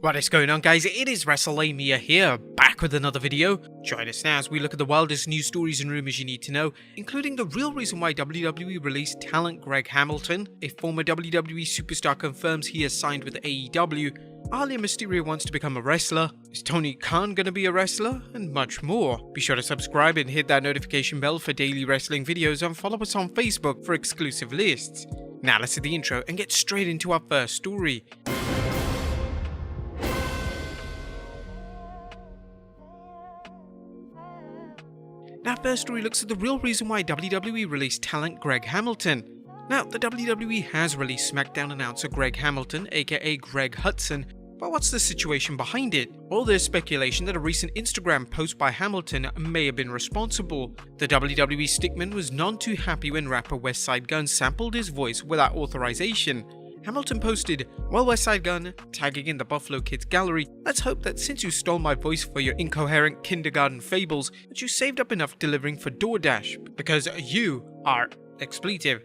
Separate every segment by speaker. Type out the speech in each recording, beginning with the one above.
Speaker 1: What is going on, guys? It is Wrestlelamia here, back with another video. Join us now as we look at the wildest news stories and rumors you need to know, including the real reason why WWE released talent Greg Hamilton, a former WWE superstar confirms he has signed with AEW, Aalyah Mysterio wants to become a wrestler, is Tony Khan gonna be a wrestler, and much more. Be sure to subscribe and hit that notification bell for daily wrestling videos and follow us on Facebook for exclusive lists. Now let's hit the intro and get straight into our first story. Our first story looks at the real reason why WWE released talent Greg Hamilton. Now, the WWE has released SmackDown announcer Greg Hamilton, aka Greg Hudson, but what's the situation behind it? Well, there's speculation that a recent Instagram post by Hamilton may have been responsible. The WWE stickman was none too happy when rapper Westside Gunn sampled his voice without authorization. Hamilton posted, "Well, Westside Gunn, tagging in the Buffalo Kids gallery, let's hope that since you stole my voice for your incoherent kindergarten fables, that you saved up enough delivering for DoorDash, because you are expletive.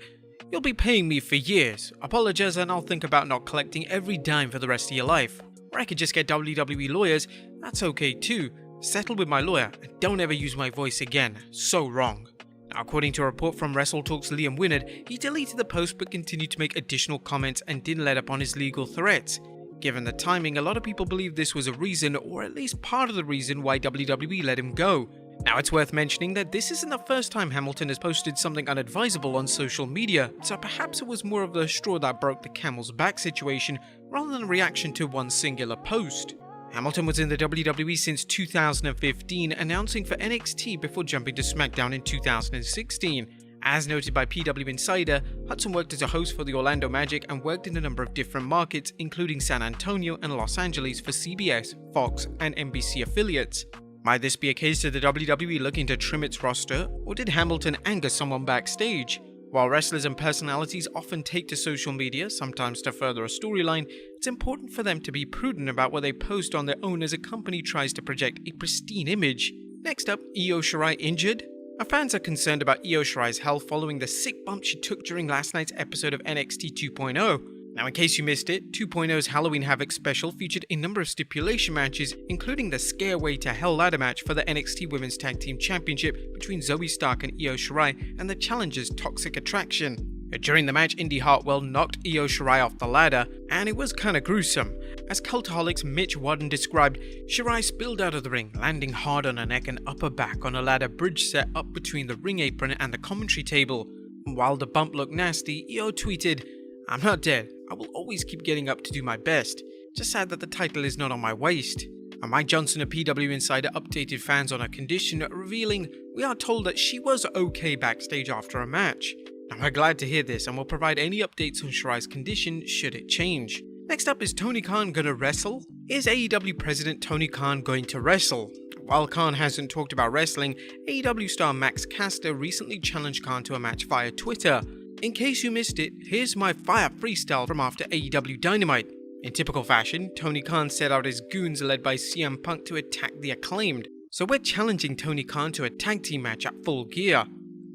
Speaker 1: You'll be paying me for years. Apologize and I'll think about not collecting every dime for the rest of your life. Or I could just get WWE lawyers, that's okay too. Settle with my lawyer and don't ever use my voice again. So wrong." Now, according to a report from Wrestle Talk's Liam Wynnard, he deleted the post but continued to make additional comments and didn't let up on his legal threats. Given the timing, a lot of people believe this was a reason, or at least part of the reason, why WWE let him go. Now, it's worth mentioning that this isn't the first time Hamilton has posted something unadvisable on social media, so perhaps it was more of the straw that broke the camel's back situation rather than a reaction to one singular post. Hamilton was in the WWE since 2015, announcing for NXT before jumping to SmackDown in 2016. As noted by PW Insider, Hudson worked as a host for the Orlando Magic and worked in a number of different markets, including San Antonio and Los Angeles for CBS, Fox, and NBC affiliates. Might this be a case of the WWE looking to trim its roster, or did Hamilton anger someone backstage? While wrestlers and personalities often take to social media, sometimes to further a storyline, it's important for them to be prudent about what they post on their own as a company tries to project a pristine image. Next up, Shirai Injured. Our fans are concerned about Shirai's health following the sick bump she took during last night's episode of NXT 2.0. Now, in case you missed it, 2.0's Halloween Havoc special featured a number of stipulation matches, including the Scareway to Hell ladder match for the NXT Women's Tag Team Championship between Zoe Stark and Shirai and the challengers Toxic Attraction. During the match, Indy Hartwell knocked Shirai off the ladder, and it was kinda gruesome. As Cultaholic's Mitch Wadden described, Shirai spilled out of the ring, landing hard on her neck and upper back on a ladder bridge set up between the ring apron and the commentary table. While the bump looked nasty, tweeted, "I'm not dead. I will always keep getting up to do my best. Just sad that the title is not on my waist." And Mike Johnson of PW Insider updated fans on her condition, revealing, "We are told that she was okay backstage after a match." Now, we're glad to hear this and will provide any updates on Shirai's condition should it change. Next up, is Tony Khan gonna wrestle? Is AEW President Tony Khan going to wrestle? While Khan hasn't talked about wrestling, AEW star Max Caster recently challenged Khan to a match via Twitter. In case you missed it, here's my fire freestyle from after AEW Dynamite. In typical fashion, Tony Khan set out his goons led by CM Punk to attack the Acclaimed. So we're challenging Tony Khan to a tag team match at Full Gear.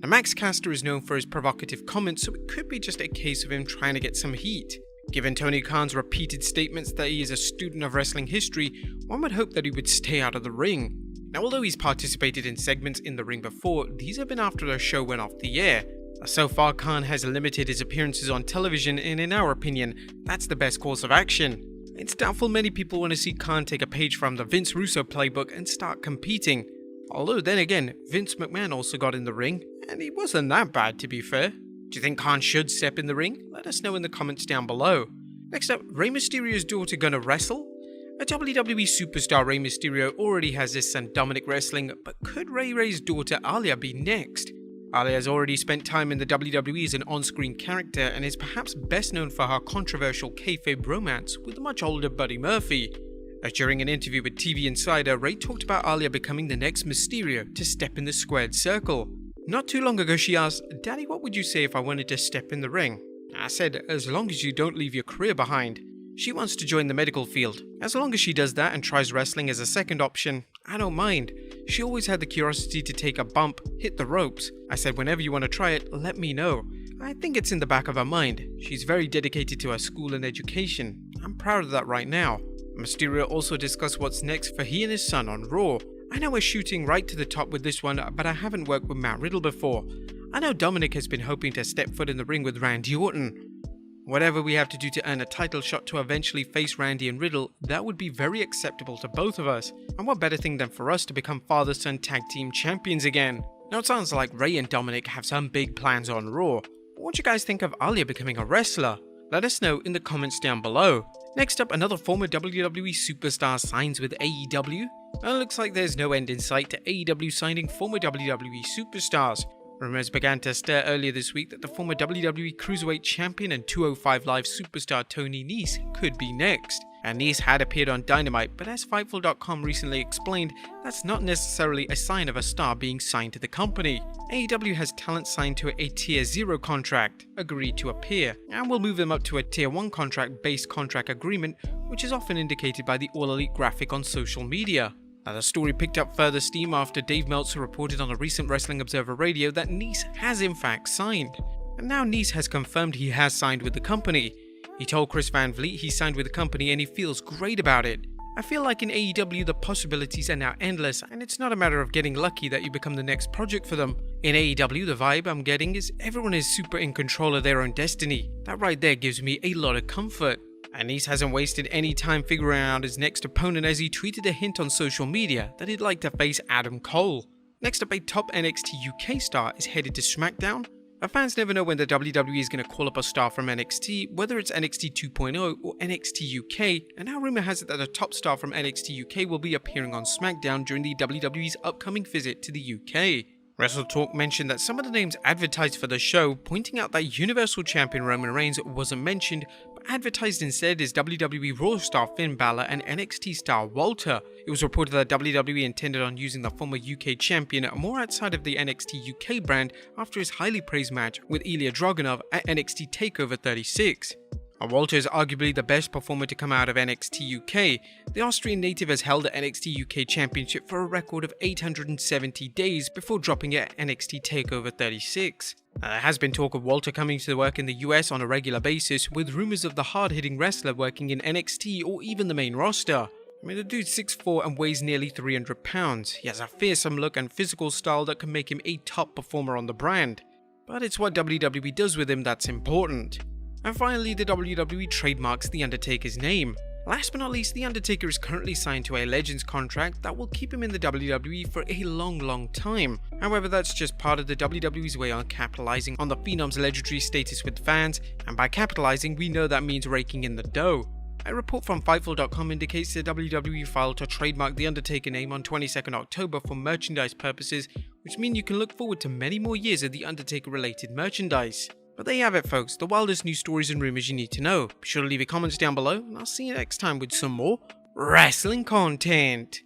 Speaker 1: Now, Max Caster is known for his provocative comments, so it could be just a case of him trying to get some heat. Given Tony Khan's repeated statements that he is a student of wrestling history, one would hope that he would stay out of the ring. Now, although he's participated in segments in the ring before, these have been after the show went off the air. So far, Khan has limited his appearances on television, and in our opinion, that's the best course of action. It's doubtful many people want to see Khan take a page from the Vince Russo playbook and start competing. Although then again, Vince McMahon also got in the ring, and he wasn't that bad to be fair. Do you think Khan should step in the ring? Let us know in the comments down below. Next up, Rey Mysterio's daughter gonna wrestle? A WWE superstar Rey Mysterio already has his son Dominic wrestling, but could Rey's daughter Aalyah be next? Aalyah has already spent time in the WWE as an on-screen character and is perhaps best known for her controversial kayfabe romance with the much older Buddy Murphy. During an interview with TV Insider, Rey talked about Aalyah becoming the next Mysterio to step in the squared circle. Not too long ago she asked, "Daddy, what would you say if I wanted to step in the ring?" I said, "As long as you don't leave your career behind." She wants to join the medical field. As long as she does that and tries wrestling as a second option, I don't mind. She always had the curiosity to take a bump, hit the ropes. I said, whenever you want to try it, let me know. I think it's in the back of her mind. She's very dedicated to her school and education. I'm proud of that right now. Mysterio also discussed what's next for he and his son on Raw. I know we're shooting right to the top with this one, but I haven't worked with Matt Riddle before. I know Dominic has been hoping to step foot in the ring with Randy Orton. Whatever we have to do to earn a title shot to eventually face Randy and Riddle, that would be very acceptable to both of us. And what better thing than for us to become father-son tag team champions again? Now it sounds like Ray and Dominic have some big plans on Raw. What do you guys think of Aalyah becoming a wrestler? Let us know in the comments down below. Next up, another former WWE superstar signs with AEW. Well, it looks like there's no end in sight to AEW signing former WWE superstars. Rumors began to stir earlier this week that the former WWE Cruiserweight Champion and 205 Live superstar Tony Nese could be next. And Nese had appeared on Dynamite, but as Fightful.com recently explained, that's not necessarily a sign of a star being signed to the company. AEW has talent signed to a Tier 0 contract, agreed to appear, and will move them up to a Tier 1 contract-based contract agreement, which is often indicated by the All Elite graphic on social media. Now, the story picked up further steam after Dave Meltzer reported on a recent Wrestling Observer Radio that Nese has in fact signed. And now Nese has confirmed he has signed with the company. He told Chris Van Vliet he signed with the company and he feels great about it. I feel like in AEW the possibilities are now endless and it's not a matter of getting lucky that you become the next project for them. In AEW the vibe I'm getting is everyone is super in control of their own destiny. That right there gives me a lot of comfort. And Nese hasn't wasted any time figuring out his next opponent as he tweeted a hint on social media that he'd like to face Adam Cole. Next up, a top NXT UK star is headed to SmackDown. Our fans never know when the WWE is going to call up a star from NXT, whether it's NXT 2.0 or NXT UK, and now rumor has it that a top star from NXT UK will be appearing on SmackDown during the WWE's upcoming visit to the UK. Wrestle Talk mentioned that some of the names advertised for the show, pointing out that Universal Champion Roman Reigns wasn't mentioned, but advertised instead is WWE Raw star Finn Balor and NXT star Walter. It was reported that WWE intended on using the former UK champion more outside of the NXT UK brand after his highly praised match with Ilya Dragunov at NXT TakeOver 36. Walter is arguably the best performer to come out of NXT UK. The Austrian native has held the NXT UK Championship for a record of 870 days before dropping it at NXT TakeOver 36. There has been talk of Walter coming to work in the US on a regular basis, with rumors of the hard-hitting wrestler working in NXT or even the main roster. I mean, the dude's 6'4" and weighs nearly 300 pounds. He has a fearsome look and physical style that can make him a top performer on the brand. But it's what WWE does with him that's important. And finally, the WWE trademarks The Undertaker's name. Last but not least, The Undertaker is currently signed to a Legends contract that will keep him in the WWE for a long time. However, that's just part of the WWE's way on capitalizing on the Phenom's legendary status with fans, and by capitalizing, we know that means raking in the dough. A report from Fightful.com indicates the WWE filed to trademark The Undertaker name on 22nd October for merchandise purposes, which mean you can look forward to many more years of The Undertaker related merchandise. But there you have it folks, the wildest news stories and rumors you need to know. Be sure to leave your comments down below and I'll see you next time with some more wrestling content.